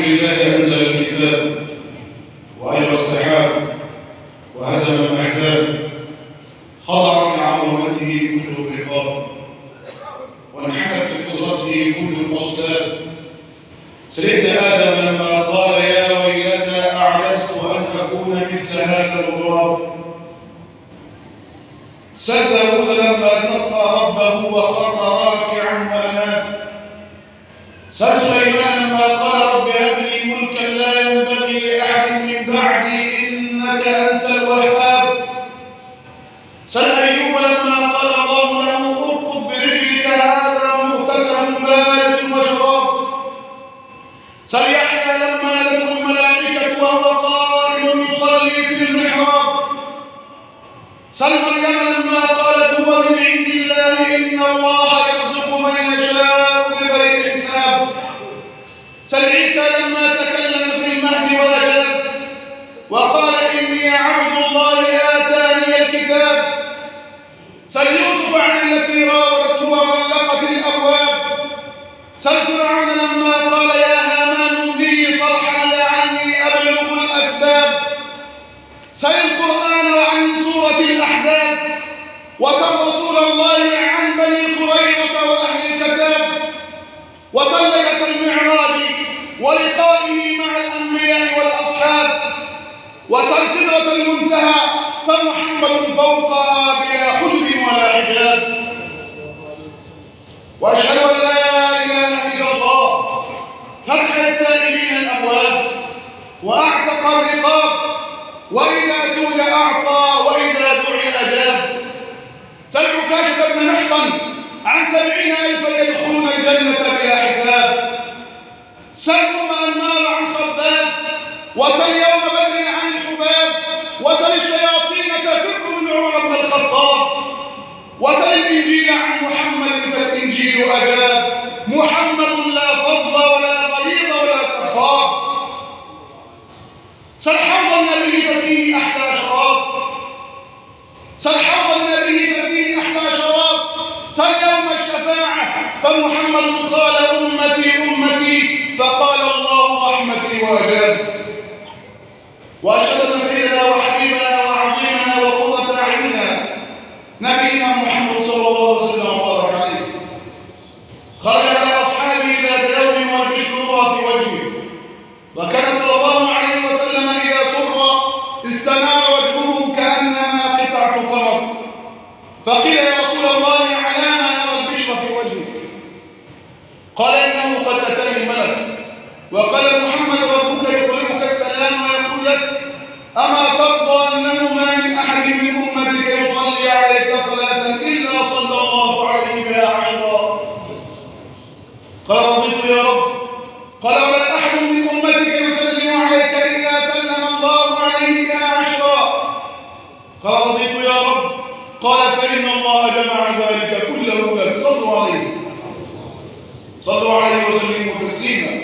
لله أنزل الكتاب وأجرى السحاب وهزم الأحزاب، خضع لعظمته كل الرقاب وانحنت بقدرته كل الأصلاب. سيدنا آدم لما قال يا ويلتى أعجزت أن أكون مثل هذا الغراب، سد هود لما استغفر ربه وخر راكعا وأناب، سأل سليمان لما قال رب هب لي ملكا لا ينبغي لأحد من بعدي إنك أنت الوهاب، سأل أيوب لما قال الله له اركض برجلك هذا مغتسل بارد وشراب، سأل يحيى لما نادته الملائكة وهو قائم يصلي في المحراب، سأل مريم لما قالت هو من عند الله إن الله يرزق من يشاء بغير حساب، سأل عيسى لما تكلم في المهد وأجاب وقال إني عبد الله آتاني الكتاب، سأل يوسف عن التي راودته وغلقت الأبواب، سأل فرعون لما قال يا هامان لي صرحا لعلي أبلغ الأسباب، سأل القرآن عن سورة الأحزاب، وسأل رسول الله عن بني قريظة وأهل الكتاب، وسأل ليلة المعراج ولقائه مع الأنبياء والأصحاب، وسأل سدرة المنتهى فمحمد فوقها بلا حجب ولا حجاب. وأشهد أن لا إله إلا الله فتح التائبين الأبواب وأعتق الرقاب، وإذا سئل أعطى وإذا دعي أجاب. سل عكاشة بن محصن عن 70,000 يدخلون الجنة بلا حساب، سل النار عن خباب، وسل يوم بدر عن الحباب، وسل الشياطين تفر من عمر بن الخطاب، وسل الإنجيل عن محمد فالإنجيل أجاب، محمد لا فضل ولا غليظ ولا سخاب. سل حوض النبي ففيه أحلى شراب، سل حوض النبي ففيه أحلى شراب، سل يوم الشفاعة فمحمد قال أمتي أمتي فقال الله رحمتي وأجاب. وأشهد أن سيدنا وحبيبنا وعظيمنا وقرة أعيننا نبينا محمد صلى الله عليه وسلم وبارك عليه خرج على أصحابه ذات يوم والبشر يرى في وجهه، وكان صلى الله عليه وسلم إذا سر استنار وجهه كأنما قطعة قمر، فقيل يا رسول الله على ما نرى البشر في وجهه؟ قال إنه قد أتاني الملك وقال محمد ربك يقرئك السلام ويقول لك أما ترضى أنه ما من أحد من أمتك يصلي عليك صلاة إلا صلى الله عليه بها 10. قال رضيت يا رب. قال ولا أحد من أمتك يسلم عليك إلا سلم الله عليه بها 10. قال رضيت يا رب. قال فإن الله جمع ذلك كله لك. صلوا عليه وسلموا تسليما،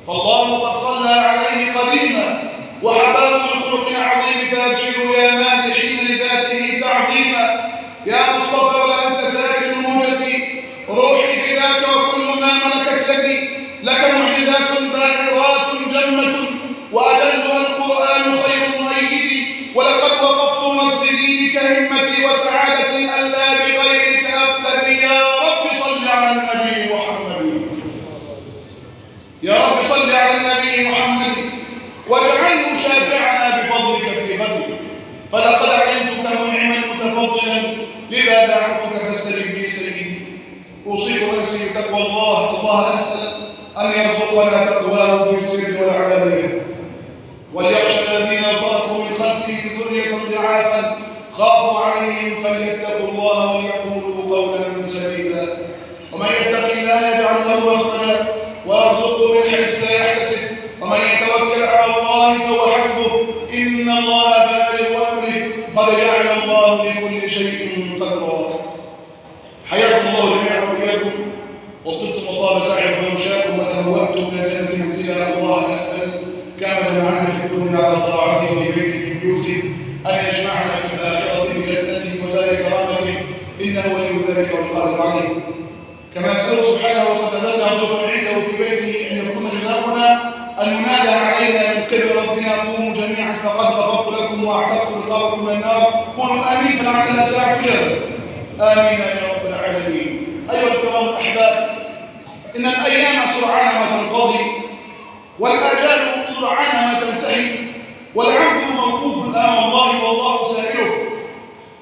فالله قد صلى عليه قديما وحباه من خلق عظيم، فابشروا يا مادحين لذاته تعظيما. يا مصطفى وأنت ساكن مهجتي روحي فداك وكل ما ملكت يدي، لك معجزات باهرات جمة وأجلها القرآن خير مؤيدي، ولقد وقفت مسجدي كهمتي وسعادتي ألا بغيرك أبتدي. يا رب صل على النبي محمد، يا رب صل على النبي محمد واجعله شافعنا بفضلك في غدك، فلقد علمتك منعما متفضلا لذا دعوتك فاستجب لي سيدي. أوصيك ونفسي بتقوى الله. الله أسأل أن يرزقنا تقواه في السر والعلانية، وليخشى الذين تركوا من خلفهم ذرية ضعافا خافوا عليهم فليتقوا الله وليقولوا قولا سديدا. ومن يتق الله يجعل له مخرجا ويرزقه من حيث لا يحتسب، ومن يتوكل على الله فهو حسبه إن الله بالغ أمره قد جعل الله لكل شيء قدرا. حياكم الله جميعا وإياكم، وطبتم وطاب سعيكم ومشاكم وتهوأتم من الجنة منزلا. الله أسأل كما جمعنا في الدنيا على طاعته وفي بيته من بيوته أن يجمعنا في الآخرة في جنته ودار كرامته، إنه ولي ذلك والقادر عليه. كما أسأله سبحانه وقد نزلنا ضيوفا عنده في بيته أن يكون جزاؤنا أن قوموا جميعا فقد غفرت لكم واعتقت رقابكم من النار. قولوا آمين فلعلها ساعة إجابة. آمين يا رب العالمين. أيها الكرام الأحباب، إن الأيام سرعان ما تنقضي والآجال سرعان ما تنتهي، والعبد موقوف أمام الله والله سائله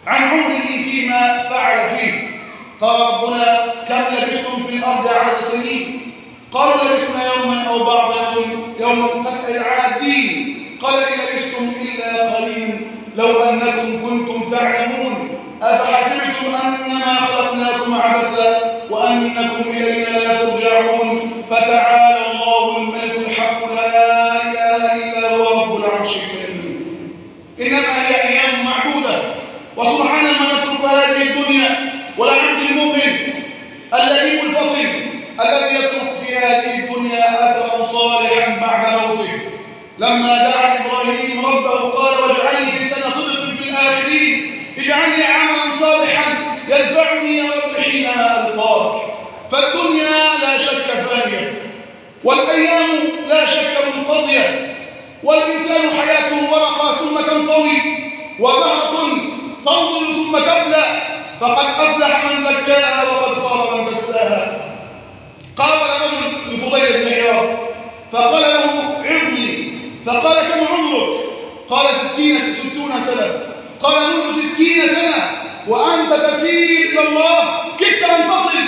عن عمره فيما فعل فيه. قال ربنا: كم لبثتم في الأرض عدد سنين؟ قالوا لبثنا يوما أو بعض يوم فاسأل العادين. قال إن لبثتم إلا قليلا لو أنكم كنتم تعلمون أفحسبتم أنما خلقناكم عبثا وأنكم إلينا لا ترجعون فتعالى الله الملك الحق لا إله إلا هو رب العرش الكريم. إنما هي أيام معدودة، وسبحان ما نترك هذه الدنيا. والعبد المؤمن اللئيم الفطن الذي يترك في هذه الدنيا أثرا صالحا بعد موته. لما دعا إبراهيم ربه قال: واجعلني لسان صدق في الآخرين، اجعلني عملا صالحا يدفعني يا رب حينما ألقاك. فالدنيا لا شك فانية، والأيام لا شك منقضية، والإنسان حياته ورقة ثم تنطوي، وزهرة تنضج ثم تبلى، فقد أفلح من زكاها وقد خاب من دساها. قال رجل لفضيل بن عياض فقال له: عظني. فقال: كم عمرك؟ قال: 60 سنة. قال: منذ 60 سنة وأنت تسير إلى الله كدت أن تصل.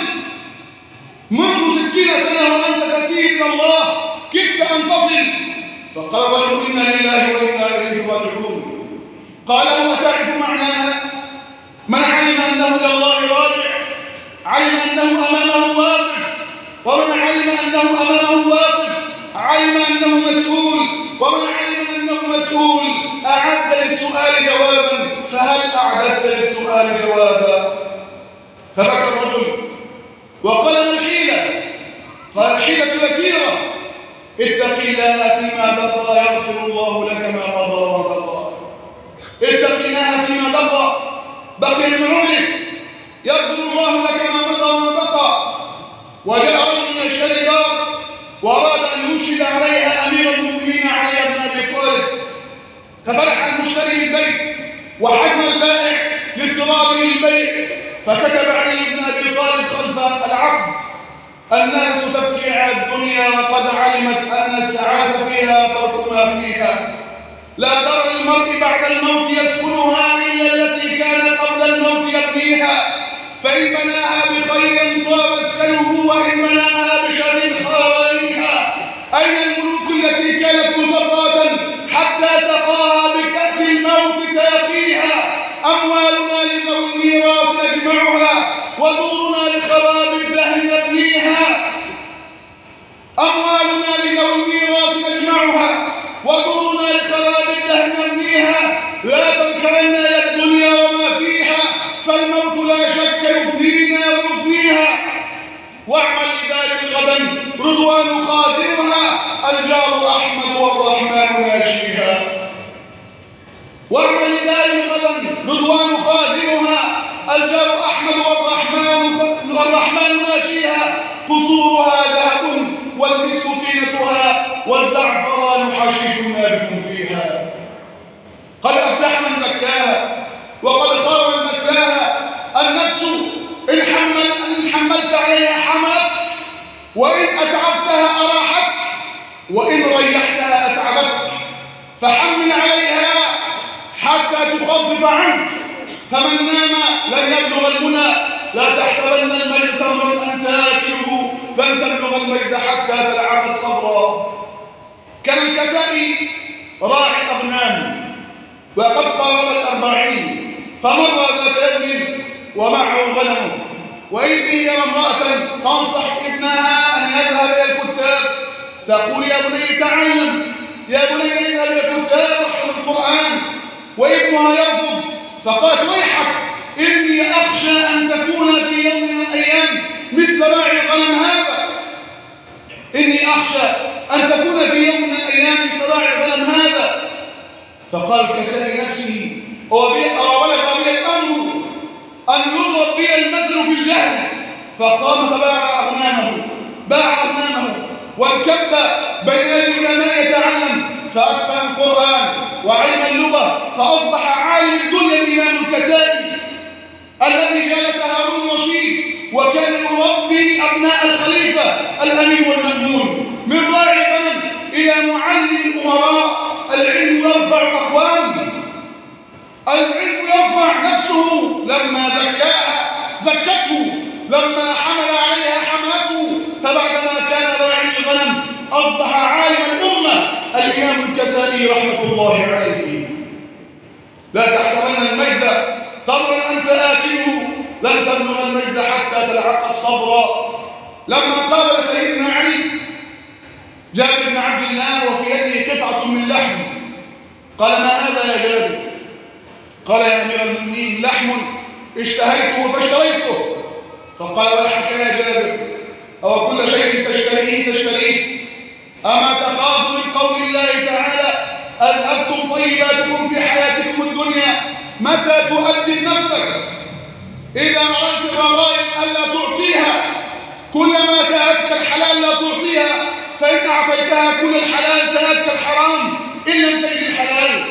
منذ 60 سنة وأنت تسير إلى الله كدت أن تصل. فقال الرجل: إنا لله وإنا إليه راجعون. قال: هو تعرف معناها؟ من علم أنه إلى الله راجع علم أنه أمامه واقف، ومن علم أنه أمامه واقف علم أنه مسؤول، ومن علم أنه مسؤول أعد للسؤال جوابا، فهل أعددت للسؤال جوابا؟ فبكى الرجل وقال: ما الحيلة؟ قال: الحيلة يسيرة، اتق الله فيما بقى يغفر الله لك ما مضى وما بقى. اتق الله فيما بقي من عمرك يغفر الله لك ما مضى وما بقى. وجاء رجل من يشتري دار وأراد أن ينشد عليها أمير المؤمنين علي بن أبي طالب، ففرح المشتري بالبيت وحزن البائع لاضطراره للبيع، فكتب علي بن أبي طالب خلف العقد: الناس تبكي على الدنيا وقد علمت أن السعادة فيها ترك ما فيها. لا دار للمرء بعد الموت يسكنها إلا التي كان قبل الموت يبنيها، فإن بناها بخير طاب مسكنه وإن بناها بشر خاويها. أين الملوك التي كانت مسقاة حتى سقاها بكأس الموت سيقيها؟ أموالنا لذوي الميراث نجمعها ودورنا لخراب الدهر نبنيها. أموالنا لذوي الميراث نجمعها ودورنا لخراب الدهر نبنيها. لا تنكرن يا الدنيا وما فيها، فالموت لا شك يفنينا ويفنيها. واعمل لذلك غدا رضوان خازنها، الجار أحمد والرحمن ناشيها. واعمل لذلك غدا رضوان خازنها، الجار أحمد والرحمن ناشيها. قصورها ذهب والمسك طينتها والزعفران حشيش نابت فيها. قد أفلح من زكاها وقد خاب من دساها. النفس إن حملت عليها حملت، وإن أتعبتها أراحتك، وإن ريحتها أتعبتك. فحمل عليها حتى تخفف عنك، فمن نام لن يبلغ المنى. لا تحسبن المجد تمر أن تاكله، لن تبلغ المجد حتى تلعب الصبر. كان الكسائي راعي أغنام وقد قرب 40، فمر ذات يوم ومعه غنمه، وإذ يرى امرأة تنصح ابنها أن يذهب إلى الكتاب، تقول: يا بني تعلم، يا بني اذهب إلى الكتاب واحفظ القرآن. وابنها يرفض، فقالت: ويحك، إني أخشى أن تكون في يوم من الأيام مثل راعي الغنم هذا. إني أخشى أن تكون في يوم من الأيام مثل راعي الغنم هذا. فقال الكسائي نفسه: أوبلغ بي الأمر أن يضرب بي المثل في الجهل. فقام فباع أغنامه وانكب بين يدي العلماء يتعلم، فأتقن القرآن وعلم اللغة فأصبح عالم الدنيا الإمام الكسائي الذي جلس هارون الرشيد وكان يربي أبناء الخليفة الأمين والمأمون من راعي غنم إلى معلم الأمراء. العلم يرفع الأقوام، العلم يرفع نفسه لما زكته، لما حمل عليها حماته، فبعدما كان راعي الغنم أصبح عالم الأمة الإمام الكسائي رحمة الله عليه. لا تحسبن المجد تمرا أنت آكله، لن تبلغ المجد حتى تلعق الصبر. لما قابل سيدنا علي جابر بن عبد الله وفي يده قطعة من لحم، قال: ما هذا يا جابر؟ قال: يا أمير المؤمنين لحم اشتهيته فاشتريته. فقال: ويحك يا جابر، أو كل شيء تشتريه؟ أما تخاف من قول الله تعالى: أذهبتم طيباتكم في حياتكم الدنيا متى تؤدي نفسك؟ إذا أردت الرغائب ألا تعطيها، كلما سألتك الحلال لا تعطيها، فإن أعطيتها كل الحلال سألتك الحرام إن لم تجد الحلال.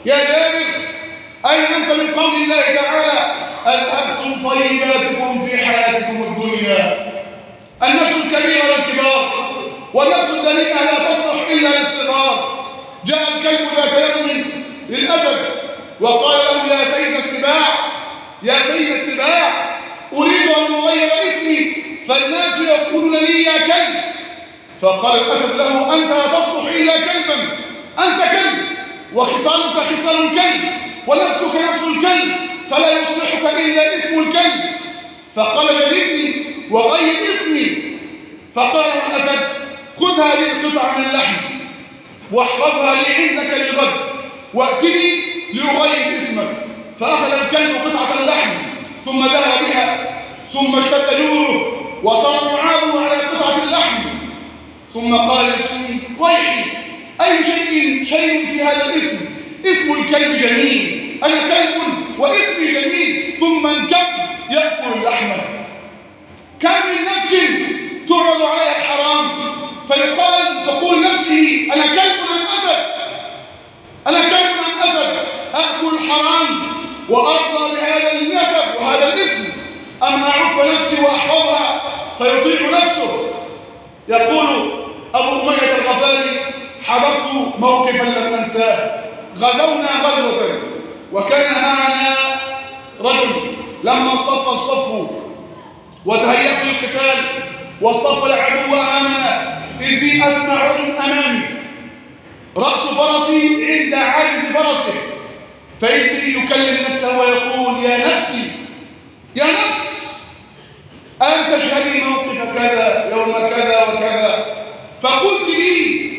يا جابر، أين أنت من قول الله تعالى: أذهبتم طيباتكم في حياتكم الدنيا؟ النفس الكبيرة والكبار، والنفس الدنيئة لا تصلح إلا للصغار. جاء الكلب ذات يوم للأسد وقال له: يا سيد السباع، أريد أن أغير اسمي فالناس يقولون لي يا كلب. فقال الأسد له: أنت لا تصلح إلا كلبا، أنت كلب، وخصالك خصال الكلب، ونفسك نفس الكلب، فلا يصلحك إلا اسم الكلب. فقال: جلدني وغير اسمي. فقال الأسد: خذ هذه القطعة من اللحم واحفظها لي عندك للغد، وأتني لأغير اسمك. فأخذ الكلب قطعة اللحم ثم ذهب بها، ثم اشتد نوره وصار معاذ على قطعة اللحم، ثم قال نفسه: ويحي، أي شيء في هذا الاسم؟ اسم الكلب جميل، أنا كلب واسمي جميل، ثم انكب يأكل اللحمة. كم من نفس تعرض عليها الحرام تقول نفسه: أنا كلب أم أسد، أنا كلب أم أسد، أأكل الحرام وأرضى بهذا النسب وهذا الاسم، أم أعف نفسي وأحفظها فيطيع نفسه. يقول أبو أمية الغفاري: حضرت موقفا لم أنساه. غزونا غزوة وكان معنا رجل، لما اصطف الصف وتهيأت للقتال واصطف العدو أمامنا، إذ بي أسمع رجل أمامي رأس فرسي عند عجز فرسه، فإذ بي يكلم نفسه ويقول: يا نفسي، يا نفس، أن تشهدي موقف كذا يوم كذا وكذا. فقلت لي: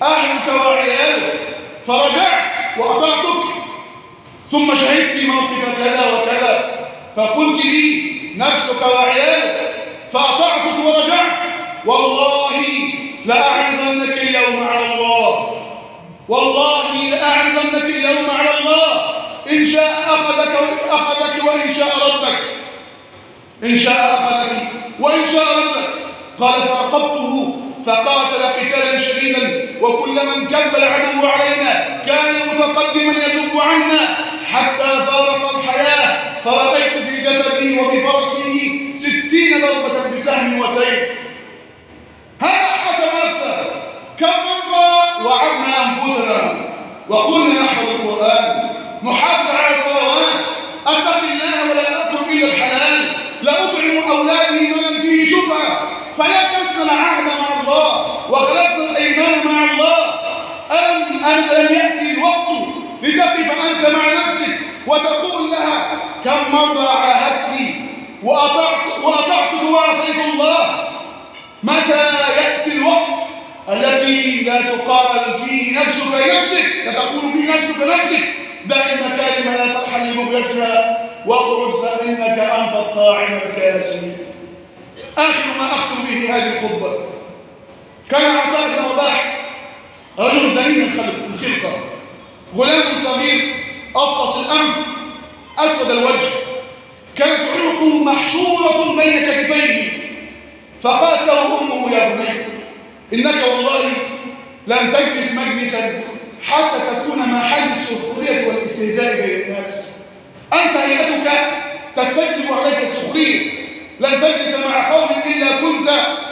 أهلك وعيالك، فرجعت وأطعتك. ثم شهدت موقف كذا وكذا، فقلت لي: نفسك وعيالك، فأطعتك ورجعت. والله لأعرضنك اليوم على الله، والله لأعرضنك اليوم على الله، إن شاء أخذك وإن شاء ردك، إن شاء أخذك وإن شاء ردك. قال: فرقبته فقاتل قتالا شديدا، وكلما انكب العدو علينا كان متقدما يذب عنا حتى فارق الحياة، فرأيت في جسده وفي فرسه 60 ضربة بسهم وسيف. هذا حسب نفسه. كم مرة وعدنا أنفسنا وقلنا نحفظ القرآن، نحافظ على الصلوات، أتق الله ولا أكل إلا الحلال، لا أطعم أولادي مالا فيه شبهة، فنكسنا العهد مع الله وخلفنا الأيمان مع الله. أن يأتي الوقت لتقف أنت مع نفسك وتقول لها: كم مرة عاهدت وأطعت وعصيت الله؟ متى يأتي الوقت التي لا تقارن فيه نفسك لنفسك، لا تقول فيه نفسك: دع المكارم لا ترحل لبغيتها، واقعد فإنك أنت الطاعم الكاسي. آخر ما أختم به هذه الخطبة: كان عطاء بن رباح رجل دميم الخلقة، غلام صغير أفطس الأنف أسود الوجه، كانت عنقه محشورة بين كتفيه. فقالت له أمه: يا بني، إنك والله لن تجلس مجلسا حتى تكون محل السخرية والاستهزاء بين الناس. أنت هيئتك تستجلب عليك السخرية، لن تجلس مع قوم إلا كنت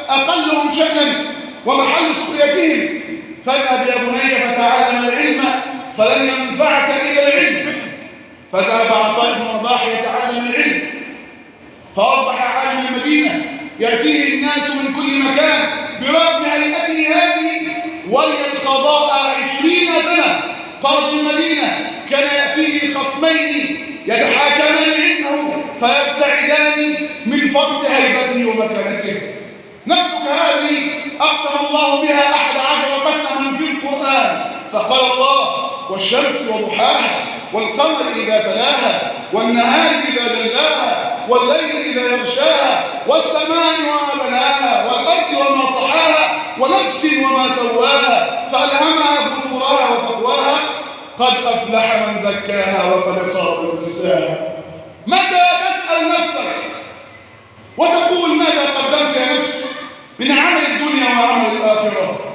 أقلهم شأنا ومحل سخريتهم. فاذهب يا بني فتعلم العلم فلن ينفعك إلا العلم. فذهب عطاء بن رباح يتعلم العلم، فأصبح عالم المدينة يأتيه الناس من كل مكان برغم هيئته هذه، ولي القضاء 20 سنة قاضي المدينة كان يأتيه خصمين يتحاكمان عنده فيبتعدان من فرط هيبته ومكانته. نفسك هذه أقسم الله بها 11 قسما في القرآن، فقال الله: والشمس وضحاها والقمر إذا تلاها والنهار إذا جلاها والليل إذا يغشاها والسماء وما بناها والأرض وما طحاها ونفس وما سواها فألهمها فجورها وتقواها قد أفلح من زكاها وقد خاب من دساها. متى تسأل نفسك وتقول ماذا قدمت يا نفس من عمل الدنيا وعمل الآخرة؟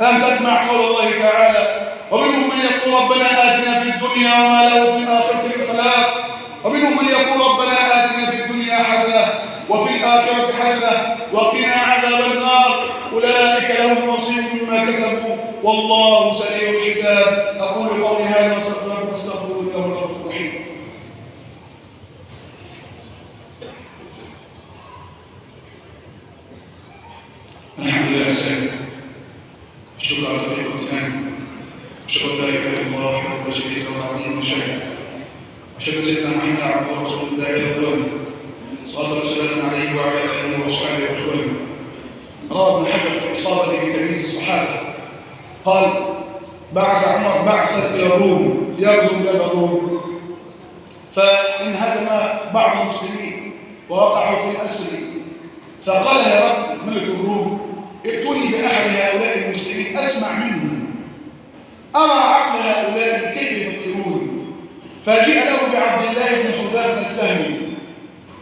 ألم تسمع قول الله تعالى: ومنهم من يقول ربنا آتنا في الدنيا وما له في الآخرة من خلاق، ومنهم من يقول ربنا آتنا في الدنيا حسنة وفي الآخرة حسنة وقنا عذاب النار أولئك لهم نصيب مما كسبوا والله سريع الحساب. أقول قولي هذا واستغفر لكم واستغفروه إنه هو الغفور الرحيم. الحمد لله سيدنا، الشكر على توفيق الامتنان، أشهد أن لا إله إلا الله وحده لا شريك له العظيم وشهد، أشهد أن سيدنا محمدا عبده ورسوله الله الأول صلى الله وسلم عليه وعلى آله وأصحابه وإخوانه. روى ابن حجر في إصابته في تمييز الصحابة قال: بعث عمر بعثة إلى الروم ليغزو بلاد الروم، فانهزم بعض المسلمين ووقعوا في الأسر، فقال: يا رب ملك الروم ائتوني بأحد هؤلاء المسلمين أسمع منهم، أرى عقل هؤلاء كيف يفكرون. فجاء له بعبد الله بن حذافة السهمي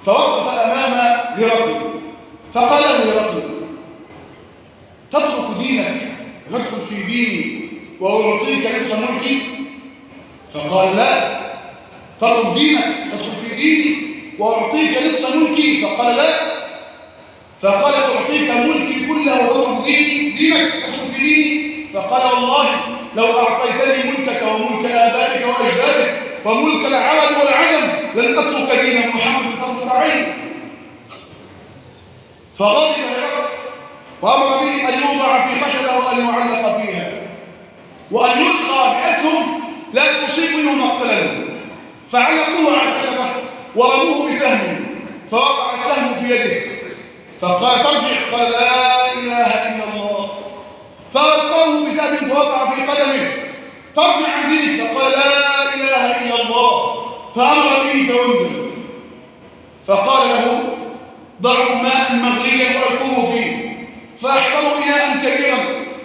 فوقف أمام هرقل فقال له هرقل: تترك دينك وتدخل في ديني وأعطيك نصف ملكي؟ فقال: لا. تترك دينك تدخل في ديني وأعطيك نصف ملكي؟ فقال: لا. فقال: أعطيك ملكي كله وتترك دينك تدخل في ديني؟ فقال: والله لو أعطيتني ملكك وملك آبائك وأجدادك وملك العرب والعجم لن أترك دين محمد طرفة عين. فغضب هرقل وأمر به أن يوضع في خشبة وأن يعلق فيها وأن يلقى بأسهم لا تصيب منه مقتلا، فعلقوه على الخشبة ورموه بسهم فوقع السهم في يده، فقال: ترجع؟ قال: لا إله إلا الله. فألقاه بسهم فوقع في قدمه، ترجع عن دينك؟ فقال: لا إله إلا الله. فأمر به فينزل، فقال له: ضعوا ماء مغليا وألقوه فيه، فأحضروا إناء كبيرا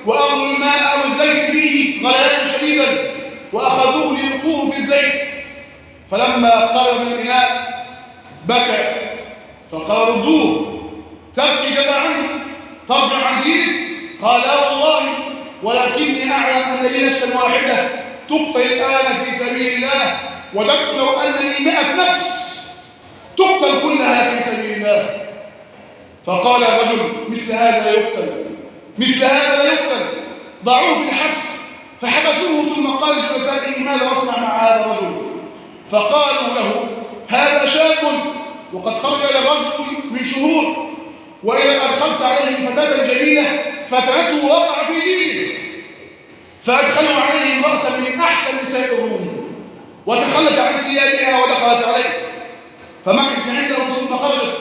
وأغلوا الماء والزيت فيه غليانا شديدا وأخذوه ليلقوه في الزيت، فلما قرب الإناء بكى فقال: ردوه. تبكي جزعا ترجع عن دينك؟ قال: لا والله، ولكني أعلم أن لي نفسا واحدة تقتل الآن في سبيل الله، وددت لو أن لي 100 نفس تقتل كلها في سبيل الله. فقال الرجل: مثل هذا لا يقتل، مثل هذا لا يقتل، ضعوه في الحبس. فحبسوه ثم قال لجلسائه: ماذا أصنع مع هذا الرجل؟ فقالوا له: هذا شاب وقد خرج إلى غزو من شهور، وإذا أدخلت عليه فتاة جميلة فتنته وقع في دينه. فأدخلوا عليه امرأة من أحسن نساء الروم وتخلت عن ثيابها ودخلت عليه، فمكثت عنده ثم خرجت،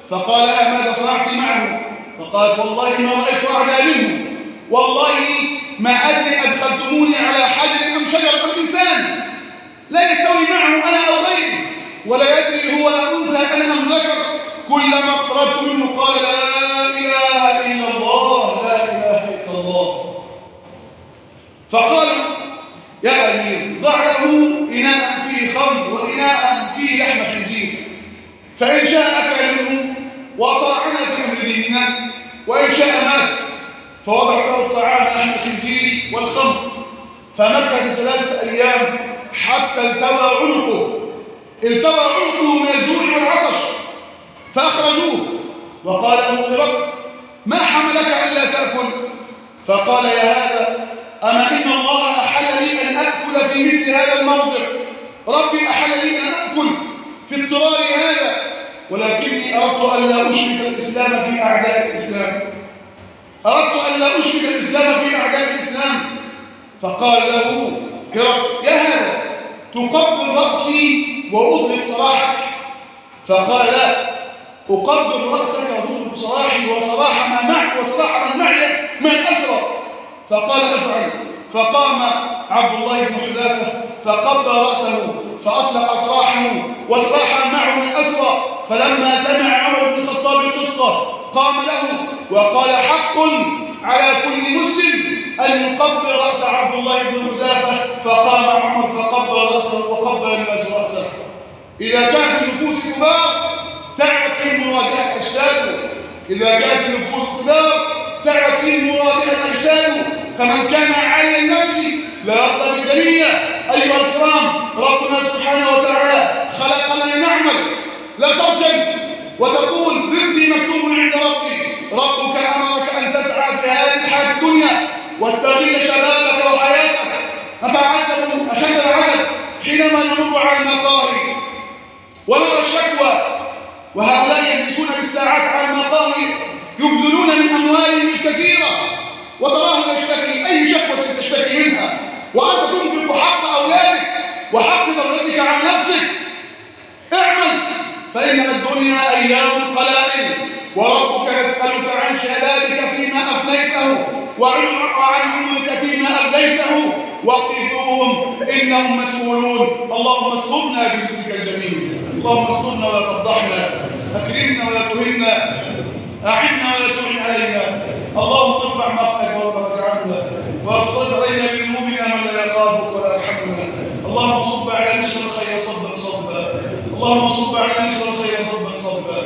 فقال لها: ماذا صنعت معه؟ فقالت: والله ما رأيت أعزى منه، والله ما أدري أدخلتموني على حجر أم شجر أم إنسان، لا يستوي معه أنا أو غيري، ولا يدري هو أنثى أنا أم ذكر، كلما اقتربت منه قال: لا إله إلا الله، لا إله إلا الله. فقال: يا أمير، ضع له إناء فيه خمر وإناء فيه لحم خنزير، فإن شاء أكل منه وأطاعنا في أمر ديننا، وإن شاء مات. فوضع له الطعام لحم الخنزير فمكث 3 أيام حتى التوى عنقه من الجوع والعطش، فأخرجوه وقال له هرقل: ما حملك ألا تأكل؟ فقال: يا هذا، أما إن الله أحل لي أن أأكل في مثل هذا الموضع، ربي أحل لي أن أأكل في اضطرار هذا، ولكني أردت أن لا أشرك الإسلام في أعداء الإسلام، فقال له هرقل: يا هذا، تقبل رأسي وأطلق سراحك؟ فقال: لا، أقبل رأسك وأطلق سراحي وسراح ما معك وسراح من معي من أسرى. فقال: أفعل. فقام عبد الله بن حذافة فقبل رأسه فأطلق سراحه وسراح معه من أسرى. فلما سمع عمر بن الخطاب القصة قام له وقال: حق على كل مسلم أن يقبل رأس عبد الله بن حذافة. فقام عمر فقبل رأسه وقبل الناس رأسه. إذا كانت النفوس كبار تعب في مواجهة أجساده، فمن كان عالي النفس لا يرضى بالدنيا. أيها الكرام، ربنا سبحانه وتعالى خلقنا لنعمل، لا تركن وتقول رزقي مكتوب عند ربي. ربك أمرك أن تسعى في هذه الحياة الدنيا واستغل شبابك وحياتك. أتعجب أشد العجب حينما نمر على المقاهي ونرى الشكوى، وهؤلاء يجلسون بالساعات على المقاهي يبذلون من أموالهم الكثيرة، وتراه يشتكي أي شكوى تشتكي منها، وأنت تنفق حق أولادك وحق زوجتك عن نفسك. اعمل، فإن الدنيا أيام قلائل، وربك يسألك عن شبابك فيما أفنيته وعن عمرك فيما أبليته. وقفوهم إنهم مسؤولون. اللهم استرنا باسمك الجميل، اللهم استرنا ولا تفضحنا، أكرمنا ولا تهنا، أعنا ولا تعن علينا. اللهم ارفع مقتك وغضبك عنا، وابصر علينا بذنوبنا من لا يخافك ولا يرحمنا. اللهم صب على نسر الخير صبا صبا، اللهم صب على نسر الخير صبا صبا،